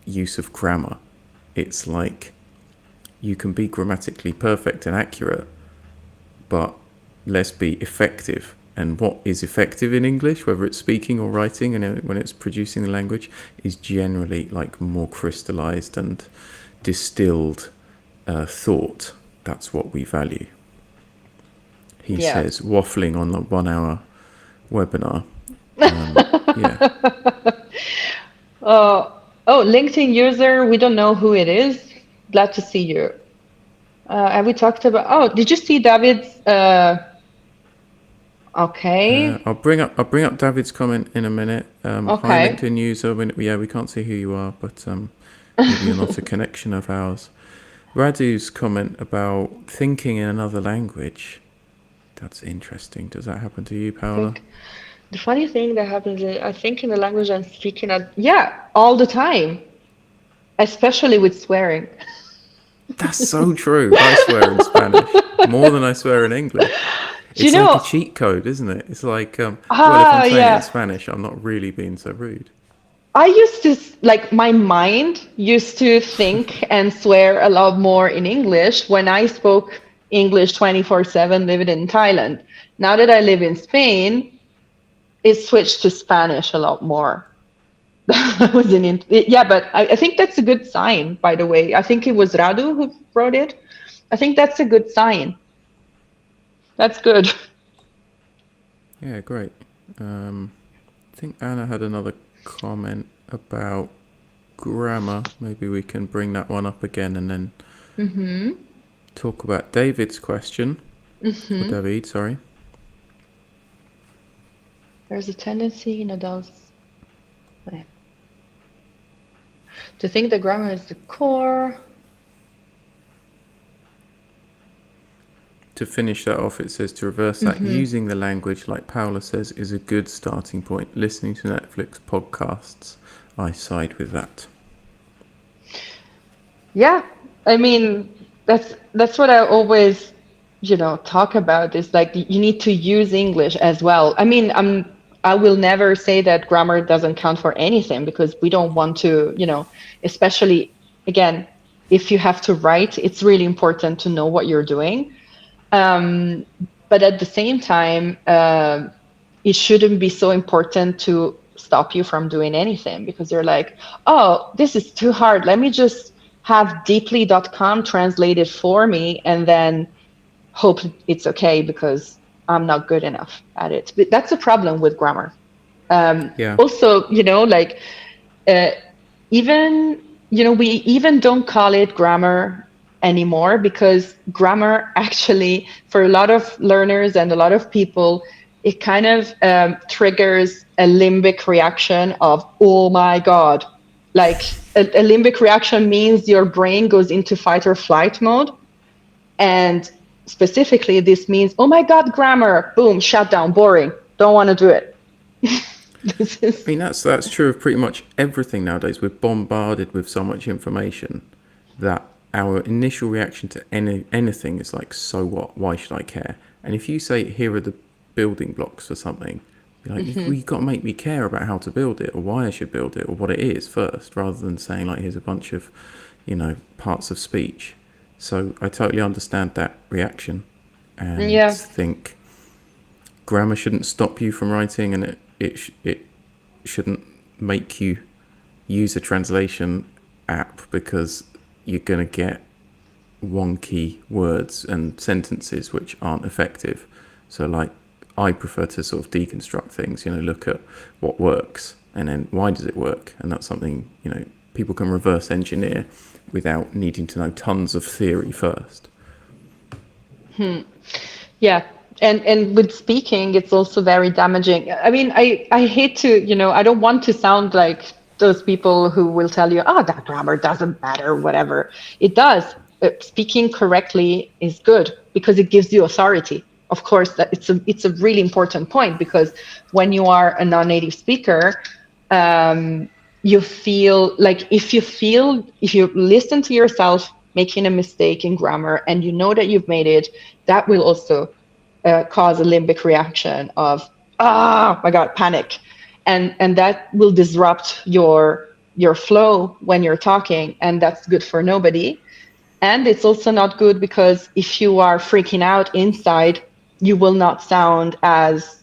use of grammar. It's like you can be grammatically perfect and accurate, but let's be effective. And what is effective in English, whether it's speaking or writing, and when it's producing the language, is generally like more crystallized and distilled thought. That's what we value. He Yeah. says, waffling on the 1 hour webinar. Yeah. Oh, LinkedIn user, we don't know who it is. Glad to see you. Have we talked about? Oh, did you see David's? Okay, I'll bring up David's comment in a minute. Hi, okay. LinkedIn user. We can't see who you are, but maybe you're not a connection of ours. Radu's comment about thinking in another language. That's interesting. Does that happen to you, I Paola? think the funny thing that happens is I think in the language I'm speaking at, yeah, all the time, especially with swearing. That's so true. I swear in Spanish more than I swear in English. Do you It's like a know? cheat code, isn't it? It's like, well, if I'm saying it in Yeah. Spanish, I'm not really being so rude. I used to, like, my mind used to think and swear a lot more in English when I spoke English 24/7 living in Thailand. Now that I live in Spain, it switched to Spanish a lot more. That was yeah, but I think that's a good sign, by the way. I think it was Radu who wrote it. I think that's a good sign. That's good. Yeah, great. I think Anna had another comment about grammar. Maybe we can bring that one up again and then talk about David's question. Or David, sorry. There's a tendency in adults to think that grammar is the core. To finish that off, it says to reverse that, using the language, like Paola says, is a good starting point. Listening to Netflix podcasts, I side with that. Yeah, I mean that's what I always, talk about is like you need to use English as well. I mean, I will never say that grammar doesn't count for anything because we don't want to, especially again, if you have to write, it's really important to know what you're doing. But at the same time, it shouldn't be so important to stop you from doing anything because you're like, oh, this is too hard. Let me just have deeply.com translated for me and then hope it's okay because I'm not good enough at it. But that's a problem with grammar. Yeah. Also, like even, we even don't call it grammar anymore because grammar actually, for a lot of learners and a lot of people, it kind of triggers a limbic reaction of, oh my God. Like a limbic reaction means your brain goes into fight or flight mode. And specifically, this means, oh my God, grammar, boom, shut down, boring, don't want to do it. I mean, that's true of pretty much everything nowadays. We're bombarded with so much information that our initial reaction to anything is like, so what? Why should I care? And if you say, here are the building blocks for something, you're like, you've got to make me care about how to build it or why I should build it or what it is first, rather than saying like, here's a bunch of, parts of speech. So I totally understand that reaction and think grammar shouldn't stop you from writing, and it shouldn't make you use a translation app because you're going to get wonky words and sentences which aren't effective. So like, I prefer to sort of deconstruct things, look at what works and then why does it work? And that's something, people can reverse engineer without needing to know tons of theory first. Yeah. And with speaking, it's also very damaging. I mean, I hate to, I don't want to sound like those people who will tell you, oh, that grammar doesn't matter, whatever. It does. Speaking correctly is good because it gives you authority. Of course, that it's a really important point because when you are a non-native speaker, you feel like if you listen to yourself making a mistake in grammar and you know that you've made it, that will also cause a limbic reaction of, oh my God, panic. And that will disrupt your flow when you're talking, and that's good for nobody. And it's also not good because if you are freaking out inside, you will not sound as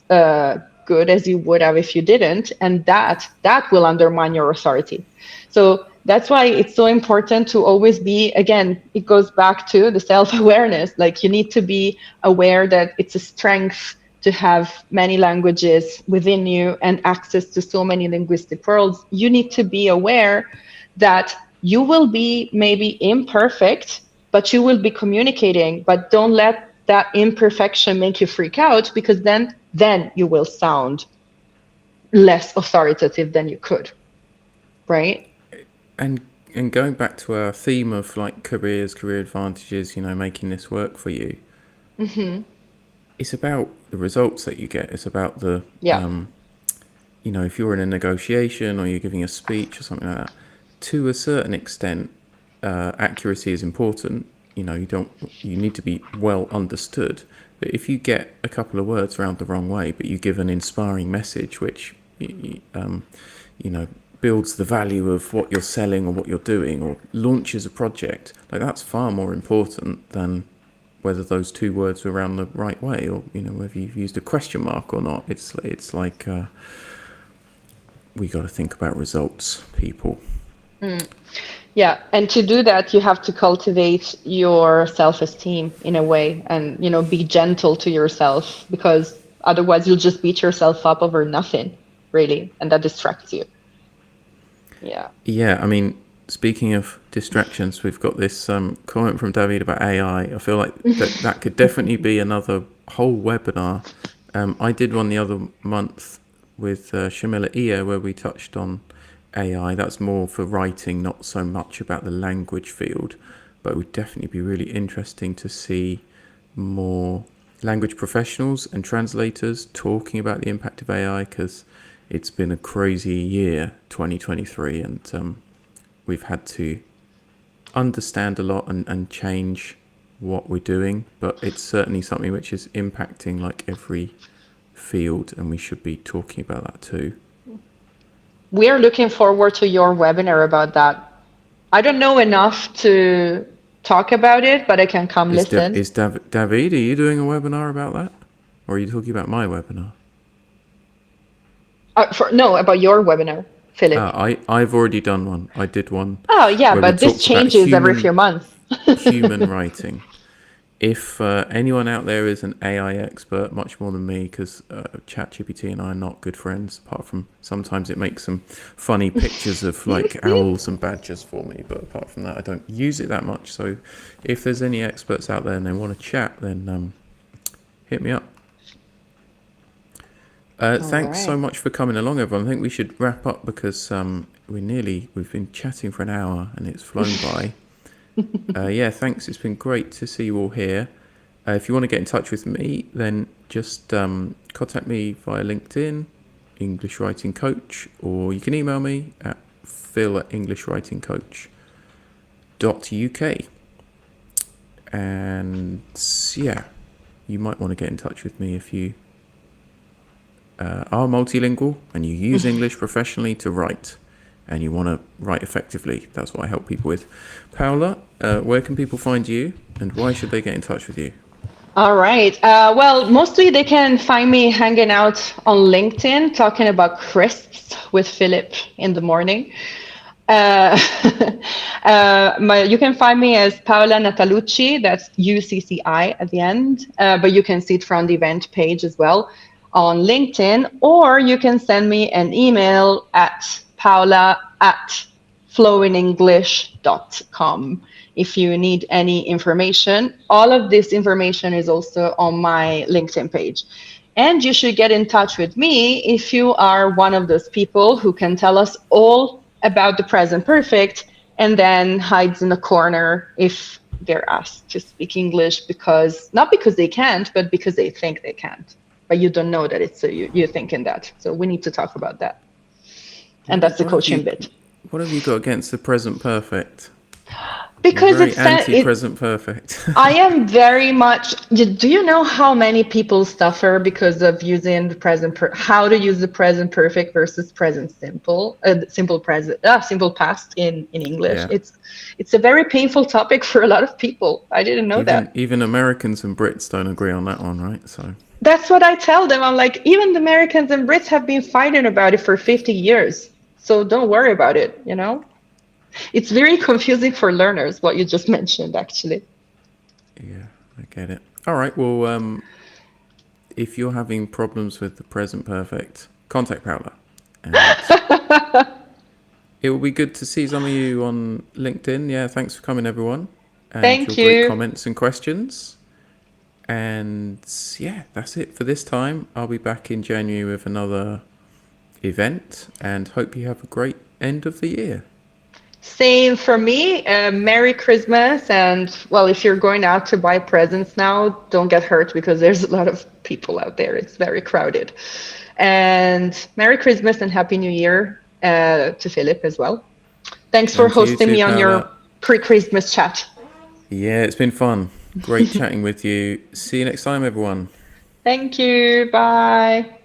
good as you would have if you didn't, and that will undermine your authority. So that's why it's so important to always be, again, it goes back to the self-awareness. Like, you need to be aware that it's a strength to have many languages within you and access to so many linguistic worlds. You need to be aware that you will be maybe imperfect, but you will be communicating. But don't let that imperfection make you freak out, because then you will sound less authoritative than you could, right? And going back to our theme of like career advantages, making this work for you. It's about the results that you get. It's about the Yeah. if you're in a negotiation or you're giving a speech or something like that. To a certain extent, accuracy is important. You need to be well understood. But if you get a couple of words around the wrong way, but you give an inspiring message, which builds the value of what you're selling or what you're doing, or launches a project, like, that's far more important than whether those two words were around the right way, or whether you've used a question mark or not. It's like we got to think about results, people. Yeah, and to do that, you have to cultivate your self-esteem in a way, and be gentle to yourself, because otherwise you'll just beat yourself up over nothing, really, and that distracts you. Yeah, I mean, speaking of distractions, we've got this comment from David about AI. I feel like that could definitely be another whole webinar. I did one the other month with Shamila Iya, where we touched on AI. That's more for writing, not so much about the language field, but it would definitely be really interesting to see more language professionals and translators talking about the impact of AI, because it's been a crazy year, 2023, and we've had to understand a lot and change what we're doing, but it's certainly something which is impacting like every field, and we should be talking about that too. We are looking forward to your webinar about that. I don't know enough to talk about it, but I can come listen. David, are you doing a webinar about that? Or are you talking about my webinar? No, about your webinar, Philip. I've already done one. I did one. Oh, yeah, where we but this talked about changes every few months. human writing. If anyone out there is an AI expert, much more than me, because ChatGPT and I are not good friends, apart from sometimes it makes some funny pictures of like owls and badgers for me, but apart from that, I don't use it that much. So if there's any experts out there and they want to chat, then hit me up. Thanks so much for coming along, everyone. I think we should wrap up, because we've been chatting for an hour and it's flown by. Yeah, thanks. It's been great to see you all here. If you want to get in touch with me, then just contact me via LinkedIn, English Writing Coach, or you can email me at phil@englishwritingcoach.uk. And yeah, you might want to get in touch with me if you are multilingual and you use English professionally to write, and you want to write effectively. That's what I help people with. Paola, where can people find you, and why should they get in touch with you? All right. Well, mostly they can find me hanging out on LinkedIn, talking about crisps with Philip in the morning. You can find me as Paola Natalucci, that's UCCI at the end, but you can see it from the event page as well on LinkedIn, or you can send me an email at paola@flowinenglish.com if you need any information. All of this information is also on my LinkedIn page. And you should get in touch with me if you are one of those people who can tell us all about the present perfect and then hides in a corner if they're asked to speak English, not because they can't, but because they think they can't. But you don't know that it's you're thinking that. So we need to talk about that. And that's the coaching bit. What have you got against the present perfect? You're Because very anti-present perfect. I am very much. Do you know how many people suffer because of using the how to use the present perfect versus present simple, simple past in English? Yeah. It's a very painful topic for a lot of people. I didn't know that. Even Americans and Brits don't agree on that one, right? So That's what I tell them. I'm like, even the Americans and Brits have been fighting about it for 50 years. So don't worry about it, you know? It's very confusing for learners, what you just mentioned, actually. yeah, I get it. All right. Well, if you're having problems with the present perfect, contact Paola. And it will be good to see some of you on LinkedIn. Yeah, thanks for coming, everyone, and your Thank great you. comments and questions. And yeah, that's it for this time. I'll be back in January with another event, and hope you have a great end of the year. Same for me. Merry Christmas. And well, if you're going out to buy presents now, don't get hurt because there's a lot of people out there. It's very crowded. And Merry Christmas and Happy New Year to Philip as well. Thanks for And to you hosting too, me on your Paola. pre-Christmas chat. Yeah, it's been fun. Great chatting with you. See you next time, everyone. Thank you. Bye.